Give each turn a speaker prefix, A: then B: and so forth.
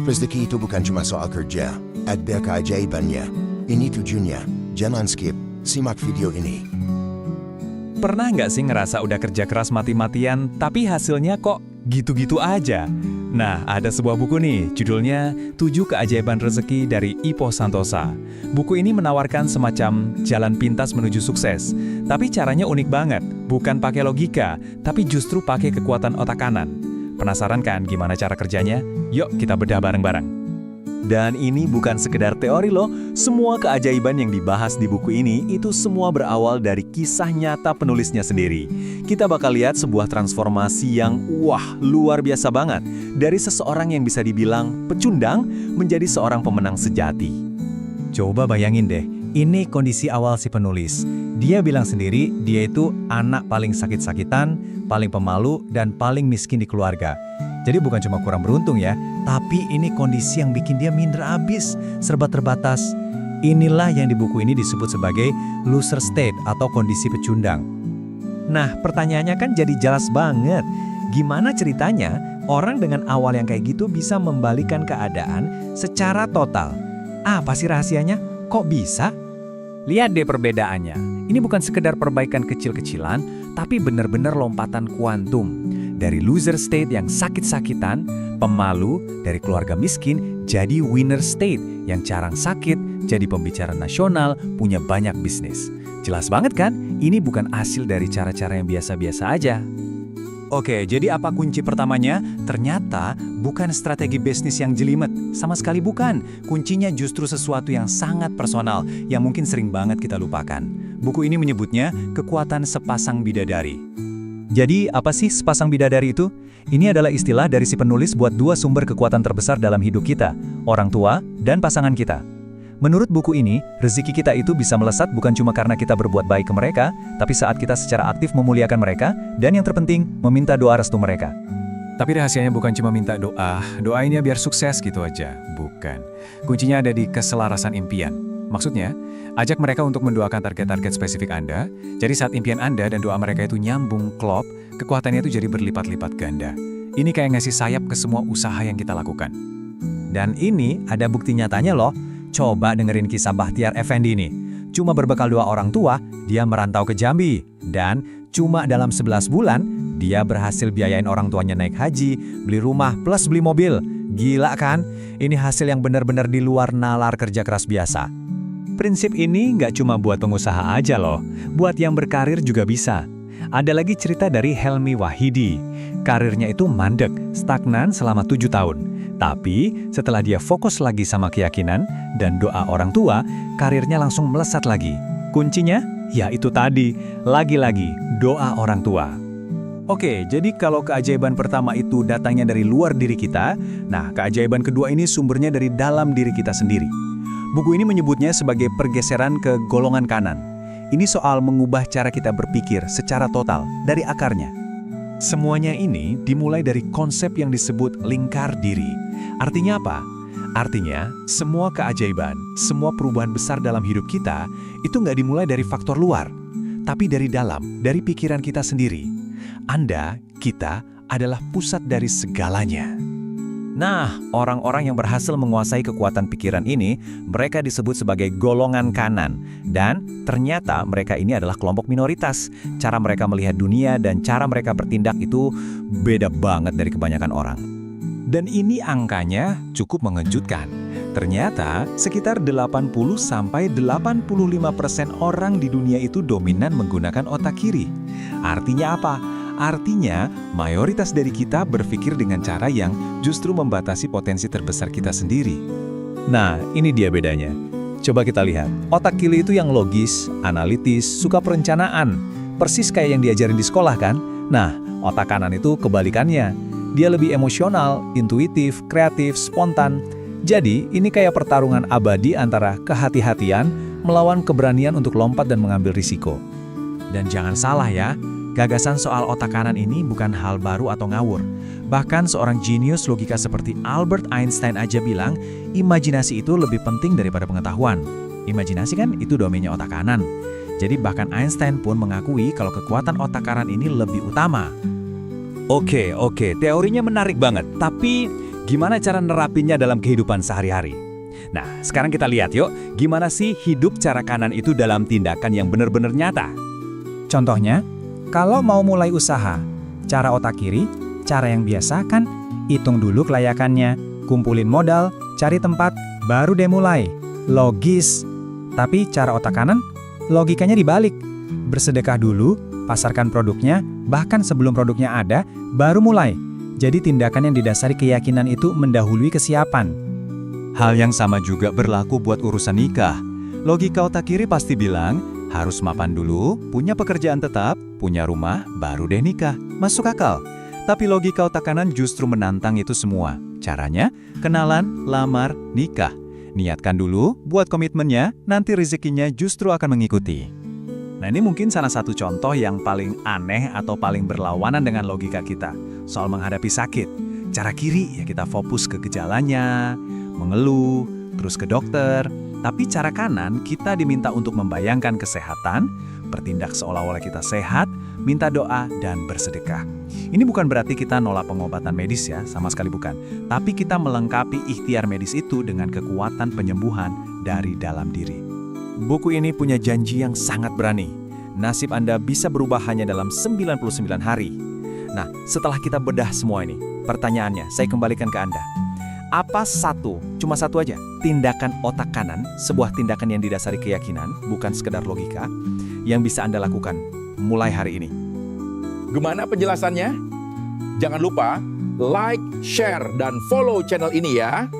A: Rezeki itu bukan cuma soal kerja, ada keajaibannya. Ini tujuannya, jangan skip, simak video ini.
B: Pernah nggak sih ngerasa udah kerja keras mati-matian, tapi hasilnya kok gitu-gitu aja? Nah, ada sebuah buku nih, judulnya 7 Keajaiban Rezeki dari Ipo Santosa. Buku ini menawarkan semacam jalan pintas menuju sukses. Tapi caranya unik banget, bukan pakai logika, tapi justru pakai kekuatan otak kanan. Penasaran kan gimana cara kerjanya? Yuk kita bedah bareng-bareng. Dan ini bukan sekedar teori loh, semua keajaiban yang dibahas di buku ini itu semua berawal dari kisah nyata penulisnya sendiri. Kita bakal lihat sebuah transformasi yang luar biasa banget. Dari seseorang yang bisa dibilang pecundang menjadi seorang pemenang sejati. Coba bayangin deh, ini kondisi awal si penulis. Dia bilang sendiri, dia itu anak paling sakit-sakitan, paling pemalu, dan paling miskin di keluarga. Jadi bukan cuma kurang beruntung ya, tapi ini kondisi yang bikin dia minder abis, serba terbatas. Inilah yang di buku ini disebut sebagai loser state atau kondisi pecundang. Nah, pertanyaannya kan jadi jelas banget. Gimana ceritanya orang dengan awal yang kayak gitu bisa membalikan keadaan secara total? Apa sih rahasianya? Kok bisa? Lihat deh perbedaannya. Ini bukan sekedar perbaikan kecil-kecilan, tapi benar-benar lompatan kuantum. Dari loser state yang sakit-sakitan, pemalu, dari keluarga miskin, jadi winner state yang jarang sakit, jadi pembicara nasional, punya banyak bisnis. Jelas banget kan? Ini bukan hasil dari cara-cara yang biasa-biasa aja. Oke, jadi apa kunci pertamanya? Ternyata bukan strategi bisnis yang jelimet, sama sekali bukan. Kuncinya justru sesuatu yang sangat personal, yang mungkin sering banget kita lupakan. Buku ini menyebutnya kekuatan sepasang bidadari. Jadi, apa sih sepasang bidadari itu? Ini adalah istilah dari si penulis buat 2 sumber kekuatan terbesar dalam hidup kita, orang tua dan pasangan kita. Menurut buku ini, rezeki kita itu bisa melesat bukan cuma karena kita berbuat baik ke mereka, tapi saat kita secara aktif memuliakan mereka, dan yang terpenting, meminta doa restu mereka. Tapi rahasianya bukan cuma minta doa, doainnya biar sukses gitu aja. Bukan. Kuncinya ada di keselarasan impian. Maksudnya, ajak mereka untuk mendoakan target-target spesifik Anda, jadi saat impian Anda dan doa mereka itu nyambung, klop, kekuatannya itu jadi berlipat-lipat ganda. Ini kayak ngasih sayap ke semua usaha yang kita lakukan. Dan ini ada bukti nyatanya loh. Coba dengerin kisah Bahtiar Effendi nih. Cuma berbekal 2 orang tua, dia merantau ke Jambi. Dan cuma dalam 11 bulan, dia berhasil biayain orang tuanya naik haji, beli rumah, plus beli mobil. Gila kan? Ini hasil yang benar-benar di luar nalar kerja keras biasa. Prinsip ini nggak cuma buat pengusaha aja loh, buat yang berkarir juga bisa. Ada lagi cerita dari Helmi Wahidi. Karirnya itu mandek, stagnan selama 7 tahun. Tapi setelah dia fokus lagi sama keyakinan dan doa orang tua, karirnya langsung melesat lagi. Kuncinya? Ya itu tadi, lagi-lagi doa orang tua. Oke, jadi kalau keajaiban pertama itu datangnya dari luar diri kita, nah keajaiban kedua ini sumbernya dari dalam diri kita sendiri. Buku ini menyebutnya sebagai pergeseran ke golongan kanan. Ini soal mengubah cara kita berpikir secara total, dari akarnya. Semuanya ini dimulai dari konsep yang disebut lingkar diri. Artinya apa? Artinya, semua keajaiban, semua perubahan besar dalam hidup kita, itu nggak dimulai dari faktor luar, tapi dari dalam, dari pikiran kita sendiri. Anda, kita, adalah pusat dari segalanya. Nah, orang-orang yang berhasil menguasai kekuatan pikiran ini, mereka disebut sebagai golongan kanan. Dan ternyata mereka ini adalah kelompok minoritas. Cara mereka melihat dunia dan cara mereka bertindak itu beda banget dari kebanyakan orang. Dan ini angkanya cukup mengejutkan. Ternyata sekitar 80-85% orang di dunia itu dominan menggunakan otak kiri. Artinya apa? Artinya, mayoritas dari kita berpikir dengan cara yang justru membatasi potensi terbesar kita sendiri. Nah, ini dia bedanya. Coba kita lihat. Otak kiri itu yang logis, analitis, suka perencanaan. Persis kayak yang diajarin di sekolah kan? Nah, otak kanan itu kebalikannya. Dia lebih emosional, intuitif, kreatif, spontan. Jadi, ini kayak pertarungan abadi antara kehati-hatian melawan keberanian untuk lompat dan mengambil risiko. Dan jangan salah ya, gagasan soal otak kanan ini bukan hal baru atau ngawur. Bahkan seorang jenius logika seperti Albert Einstein aja bilang, imajinasi itu lebih penting daripada pengetahuan. Imajinasi kan itu domainnya otak kanan. Jadi bahkan Einstein pun mengakui kalau kekuatan otak kanan ini lebih utama. Oke, teorinya menarik banget. Tapi gimana cara nerapinnya dalam kehidupan sehari-hari. Nah, sekarang kita lihat yuk, gimana sih hidup cara kanan itu dalam tindakan yang benar-benar nyata.
C: Contohnya, kalau mau mulai usaha, cara otak kiri, cara yang biasa kan, hitung dulu kelayakannya, kumpulin modal, cari tempat, baru deh mulai. Logis. Tapi cara otak kanan, logikanya dibalik. Bersedekah dulu, pasarkan produknya, bahkan sebelum produknya ada, baru mulai. Jadi tindakan yang didasari keyakinan itu mendahului kesiapan.
B: Hal yang sama juga berlaku buat urusan nikah. Logika otak kiri pasti bilang, harus mapan dulu, punya pekerjaan tetap, punya rumah, baru deh nikah. Masuk akal. Tapi logika otak kanan justru menantang itu semua. Caranya, kenalan, lamar, nikah. Niatkan dulu, buat komitmennya, nanti rezekinya justru akan mengikuti. Nah, ini mungkin salah satu contoh yang paling aneh atau paling berlawanan dengan logika kita soal menghadapi sakit. Cara kiri ya kita fokus ke gejalanya, mengeluh, terus ke dokter. Tapi cara kanan kita diminta untuk membayangkan kesehatan, bertindak seolah-olah kita sehat, minta doa, dan bersedekah. Ini bukan berarti kita nolak pengobatan medis ya, sama sekali bukan. Tapi kita melengkapi ikhtiar medis itu dengan kekuatan penyembuhan dari dalam diri. Buku ini punya janji yang sangat berani. Nasib Anda bisa berubah hanya dalam 99 hari. Nah, setelah kita bedah semua ini, pertanyaannya saya kembalikan ke Anda. Apa cuma satu aja, tindakan otak kanan, sebuah tindakan yang didasari keyakinan, bukan sekedar logika, yang bisa Anda lakukan mulai hari ini?
D: Gimana penjelasannya? Jangan lupa like, share, dan follow channel ini ya.